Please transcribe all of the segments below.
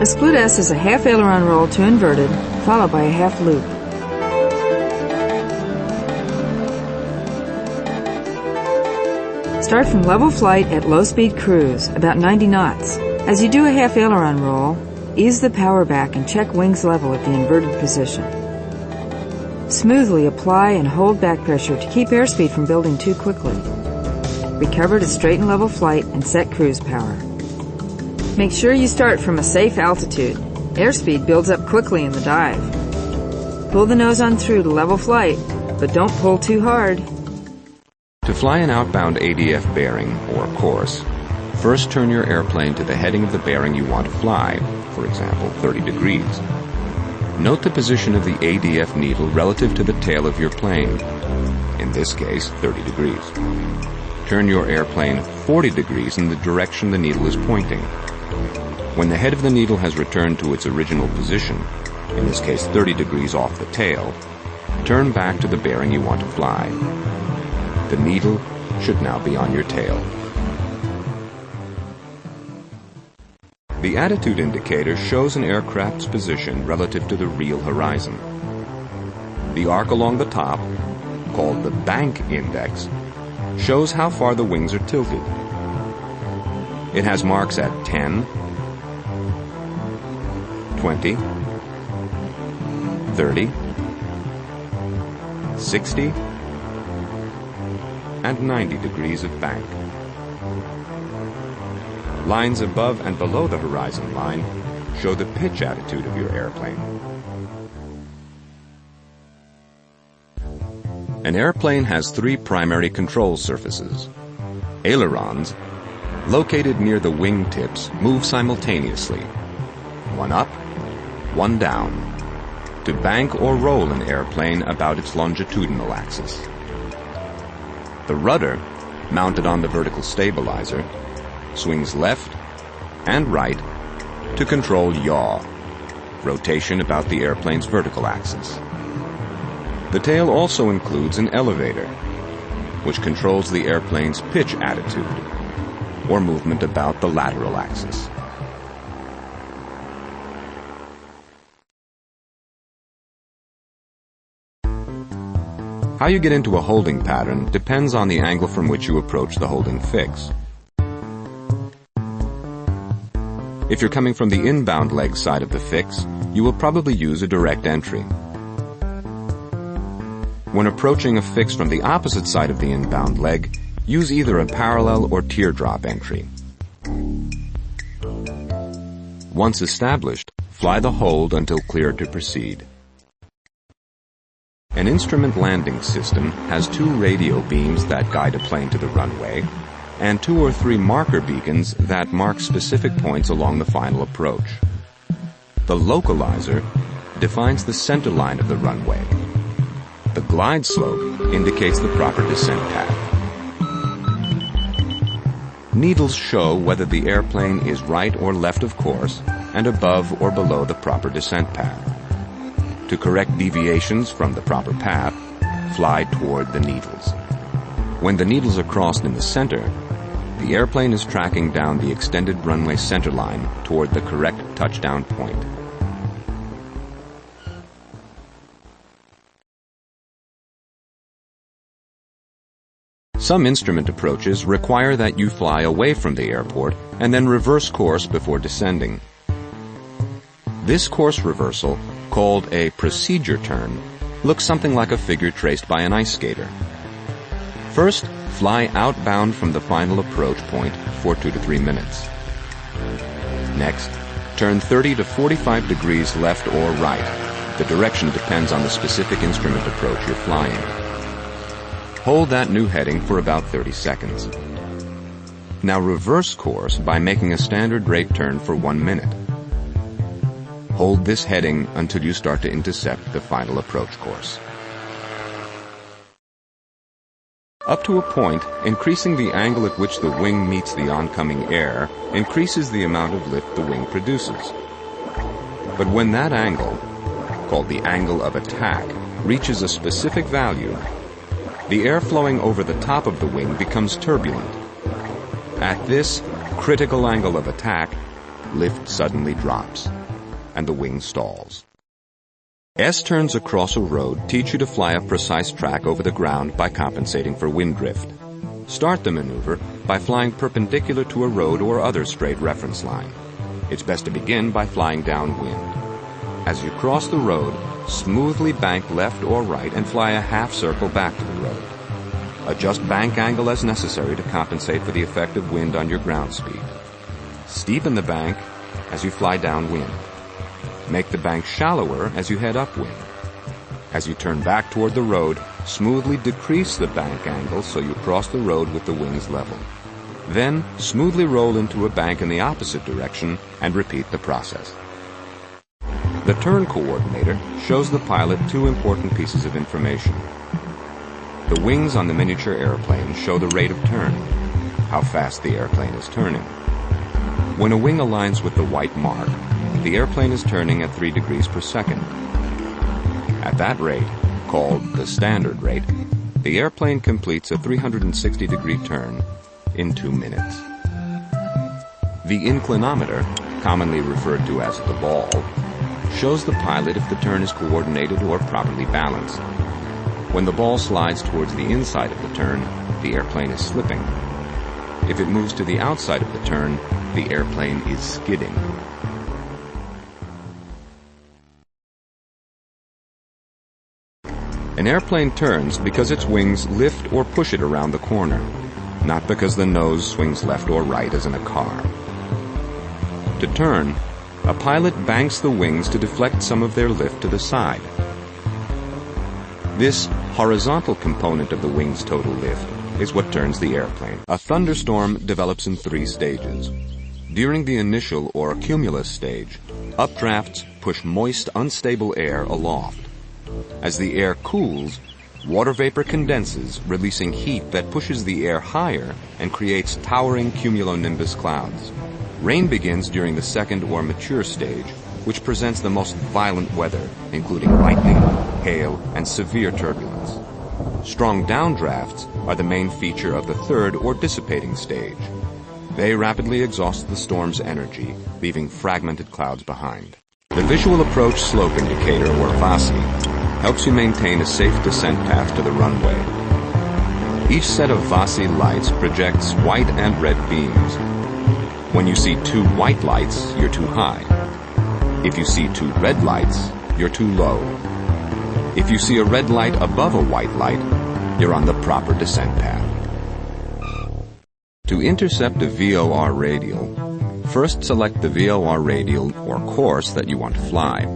A split S is a half aileron roll to inverted, followed by a half loop. Start from level flight at low speed cruise, about 90 knots. As you do a half aileron roll, ease the power back and check wings level at the inverted position. Smoothly apply and hold back pressure to keep airspeed from building too quickly. Recover to straighten level flight and set cruise power. Make sure you start from a safe altitude. Airspeed builds up quickly in the dive. Pull the nose on through to level flight, but don't pull too hard. To fly an outbound ADF bearing, or course, first turn your airplane to the heading of the bearing you want to fly, for example, 30 degrees. Note the position of the ADF needle relative to the tail of your plane, in this case, 30 degrees. Turn your airplane 40 degrees in the direction the needle is pointing. When the head of the needle has returned to its original position, in this case 30 degrees off the tail, turn back to the bearing you want to fly. The needle should now be on your tail. The attitude indicator shows an aircraft's position relative to the real horizon. The arc along the top, called the bank index, shows how far the wings are tilted. It has marks at 10, 20, 30, 60, and 90 degrees of bank. Lines above and below the horizon line show the pitch attitude of your airplane. An airplane has three primary control surfaces. Ailerons, located near the wing tips, move simultaneously, one up, one down, to bank or roll an airplane about its longitudinal axis. The rudder, mounted on the vertical stabilizer, swings left and right to control yaw, rotation about the airplane's vertical axis. The tail also includes an elevator, which controls the airplane's pitch attitude, or movement about the lateral axis. How you get into a holding pattern depends on the angle from which you approach the holding fix. If you're coming from the inbound leg side of the fix, you will probably use a direct entry. When approaching a fix from the opposite side of the inbound leg, use either a parallel or teardrop entry. Once established, fly the hold until cleared to proceed. An instrument landing system has two radio beams that guide a plane to the runway, and 2 or 3 marker beacons that mark specific points along the final approach. The localizer defines the center line of the runway. The glide slope indicates the proper descent path. Needles show whether the airplane is right or left of course and above or below the proper descent path. To correct deviations from the proper path, fly toward the needles. When the needles are crossed in the center, the airplane is tracking down the extended runway center line toward the correct touchdown point. Some instrument approaches require that you fly away from the airport and then reverse course before descending. This course reversal, called a procedure turn, looks something like a figure traced by an ice skater. First, fly outbound from the final approach point for 2 to 3 minutes. Next, turn 30 to 45 degrees left or right. The direction depends on the specific instrument approach you're flying. Hold that new heading for about 30 seconds. Now reverse course by making a standard rate turn for 1 minute. Hold this heading until you start to intercept the final approach course. Up to a point, increasing the angle at which the wing meets the oncoming air increases the amount of lift the wing produces. But when that angle, called the angle of attack, reaches a specific value, the air flowing over the top of the wing becomes turbulent. At this critical angle of attack, lift suddenly drops, and the wing stalls. S-turns across a road teach you to fly a precise track over the ground by compensating for wind drift. Start the maneuver by flying perpendicular to a road or other straight reference line. It's best to begin by flying downwind. As you cross the road, smoothly bank left or right and fly a half circle back to the road. Adjust bank angle as necessary to compensate for the effect of wind on your ground speed. Steepen the bank as you fly downwind. Make the bank shallower as you head upwind. As you turn back toward the road, smoothly decrease the bank angle so you cross the road with the wings level. Then, smoothly roll into a bank in the opposite direction and repeat the process. The turn coordinator shows the pilot two important pieces of information. The wings on the miniature airplane show the rate of turn, how fast the airplane is turning. When a wing aligns with the white mark, the airplane is turning at 3 degrees per second. At that rate, called the standard rate, the airplane completes a 360-degree turn in 2 minutes. The inclinometer, commonly referred to as the ball, shows the pilot if the turn is coordinated or properly balanced. When the ball slides towards the inside of the turn, the airplane is slipping. If it moves to the outside of the turn, the airplane is skidding. An airplane turns because its wings lift or push it around the corner, not because the nose swings left or right as in a car. To turn, a pilot banks the wings to deflect some of their lift to the side. This horizontal component of the wing's total lift is what turns the airplane. A thunderstorm develops in 3 stages. During the initial or cumulus stage, updrafts push moist, unstable air aloft. As the air cools, water vapor condenses, releasing heat that pushes the air higher and creates towering cumulonimbus clouds. Rain begins during the second or mature stage, which presents the most violent weather, including lightning, hail, and severe turbulence. Strong downdrafts are the main feature of the third or dissipating stage. They rapidly exhaust the storm's energy, leaving fragmented clouds behind. The Visual Approach Slope Indicator, or VASI, helps you maintain a safe descent path to the runway. Each set of VASI lights projects white and red beams. When you see 2 white lights, you're too high. If you see 2 red lights, you're too low. If you see a red light above a white light, you're on the proper descent path. To intercept a VOR radial, first select the VOR radial or course that you want to fly.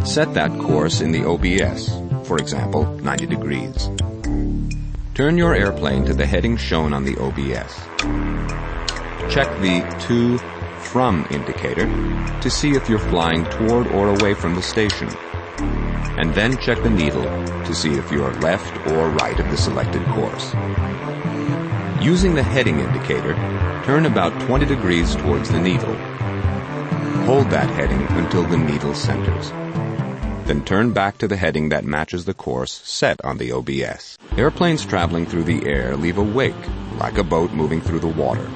Set that course in the OBS, for example, 90 degrees. Turn your airplane to the heading shown on the OBS. Check the To From indicator to see if you're flying toward or away from the station. And then check the needle to see if you're left or right of the selected course. Using the heading indicator, turn about 20 degrees towards the needle. Hold that heading until the needle centers. Then turn back to the heading that matches the course set on the OBS. Airplanes traveling through the air leave a wake, like a boat moving through the water.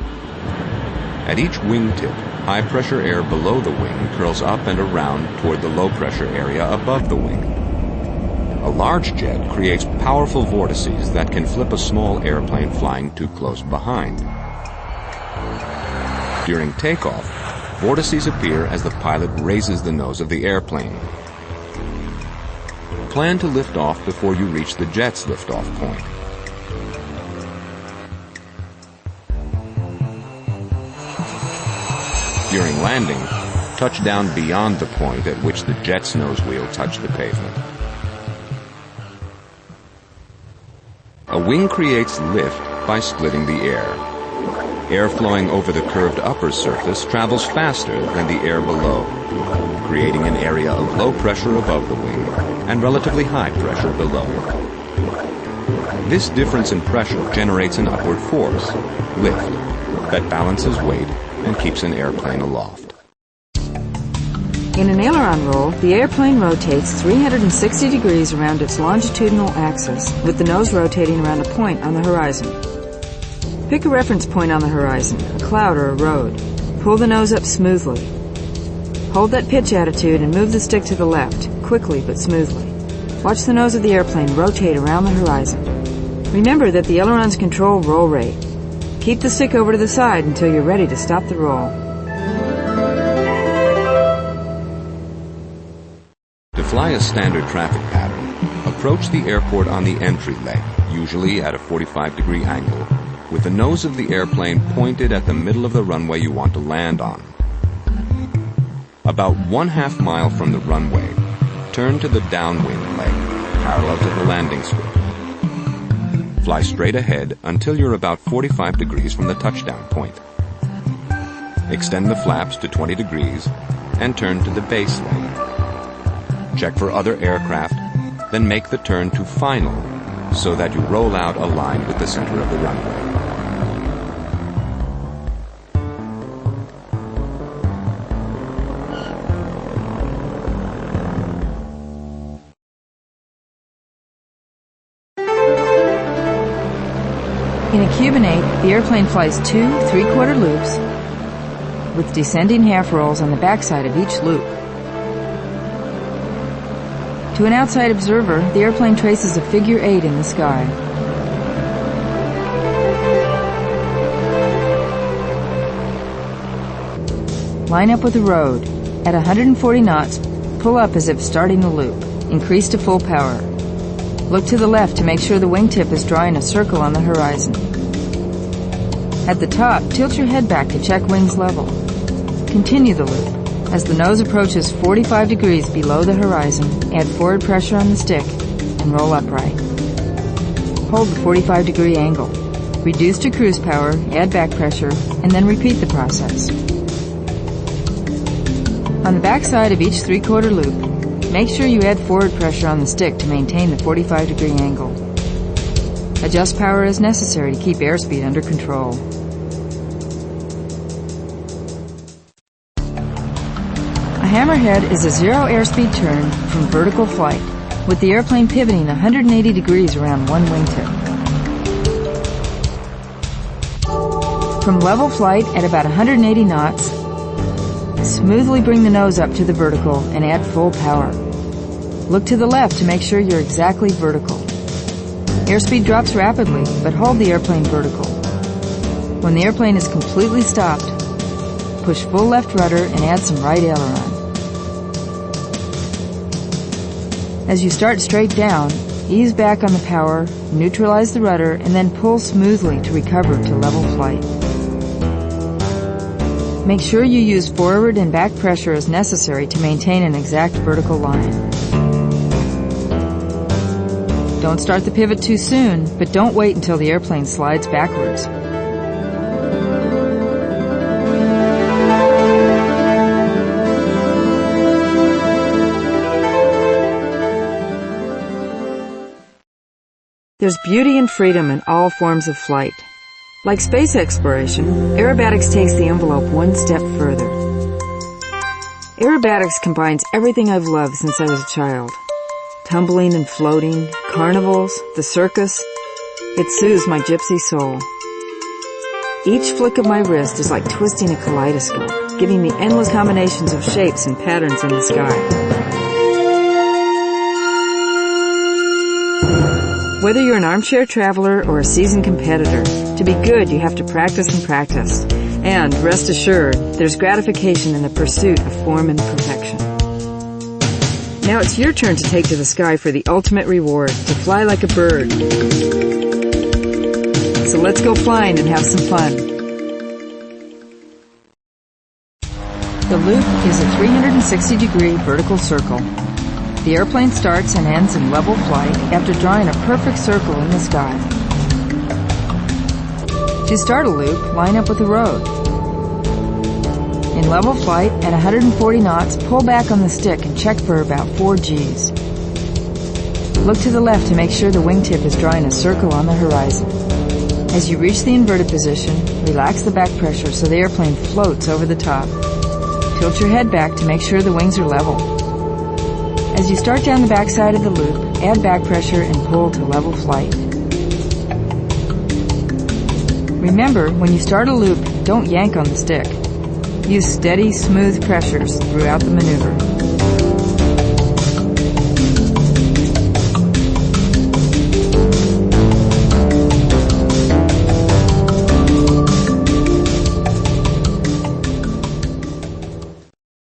At each wingtip, high-pressure air below the wing curls up and around toward the low-pressure area above the wing. A large jet creates powerful vortices that can flip a small airplane flying too close behind. During takeoff, vortices appear as the pilot raises the nose of the airplane. Plan to lift off before you reach the jet's liftoff point. During landing, touch down beyond the point at which the jet's nose wheel touched the pavement. A wing creates lift by splitting the air. Air flowing over the curved upper surface travels faster than the air below, creating an area of low pressure above the wing and relatively high pressure below. This difference in pressure generates an upward force, lift, that balances weight and keeps an airplane aloft. In an aileron roll, the airplane rotates 360 degrees around its longitudinal axis, with the nose rotating around a point on the horizon. Pick a reference point on the horizon, a cloud or a road. Pull the nose up smoothly. Hold that pitch attitude and move the stick to the left, quickly but smoothly. Watch the nose of the airplane rotate around the horizon. Remember that the ailerons control roll rate. Keep the stick over to the side until you're ready to stop the roll. To fly a standard traffic pattern, approach the airport on the entry leg, usually at a 45-degree angle, with the nose of the airplane pointed at the middle of the runway you want to land on. About 1/2 mile from the runway, turn to the downwind leg, parallel to the landing strip. Fly straight ahead until you're about 45 degrees from the touchdown point. Extend the flaps to 20 degrees and turn to the base leg. Check for other aircraft, then make the turn to final so that you roll out aligned with the center of the runway. In a cubanate, the airplane flies 2 3/4 loops with descending half rolls on the backside of each loop. To an outside observer, the airplane traces a figure 8 in the sky. Line up with the road. At 140 knots, pull up as if starting the loop. Increase to full power. Look to the left to make sure the wingtip is drawing a circle on the horizon. At the top, tilt your head back to check wings level. Continue the loop. As the nose approaches 45 degrees below the horizon, add forward pressure on the stick and roll upright. Hold the 45-degree angle. Reduce to cruise power, add back pressure, and then repeat the process. On the backside of each 3/4 loop, make sure you add forward pressure on the stick to maintain the 45-degree angle. Adjust power as necessary to keep airspeed under control. A hammerhead is a zero airspeed turn from vertical flight, with the airplane pivoting 180 degrees around one wingtip. From level flight at about 180 knots, smoothly bring the nose up to the vertical and add full power. Look to the left to make sure you're exactly vertical. Airspeed drops rapidly, but hold the airplane vertical. When the airplane is completely stopped, push full left rudder and add some right aileron. As you start straight down, ease back on the power, neutralize the rudder, and then pull smoothly to recover to level flight. Make sure you use forward and back pressure as necessary to maintain an exact vertical line. Don't start the pivot too soon, but don't wait until the airplane slides backwards. There's beauty and freedom in all forms of flight. Like space exploration, aerobatics takes the envelope one step further. Aerobatics combines everything I've loved since I was a child. Tumbling and floating, carnivals, the circus. It soothes my gypsy soul. Each flick of my wrist is like twisting a kaleidoscope, giving me endless combinations of shapes and patterns in the sky. Whether you're an armchair traveler or a seasoned competitor, to be good you have to practice and practice. And rest assured, there's gratification in the pursuit of form and perfection. Now it's your turn to take to the sky for the ultimate reward, to fly like a bird. So let's go flying and have some fun. The loop is a 360-degree vertical circle. The airplane starts and ends in level flight after drawing a perfect circle in the sky. To start a loop, line up with the road. In level flight, at 140 knots, pull back on the stick and check for about 4 Gs. Look to the left to make sure the wingtip is drawing a circle on the horizon. As you reach the inverted position, relax the back pressure so the airplane floats over the top. Tilt your head back to make sure the wings are level. As you start down the backside of the loop, add back pressure and pull to level flight. Remember, when you start a loop, don't yank on the stick. Use steady, smooth pressures throughout the maneuver.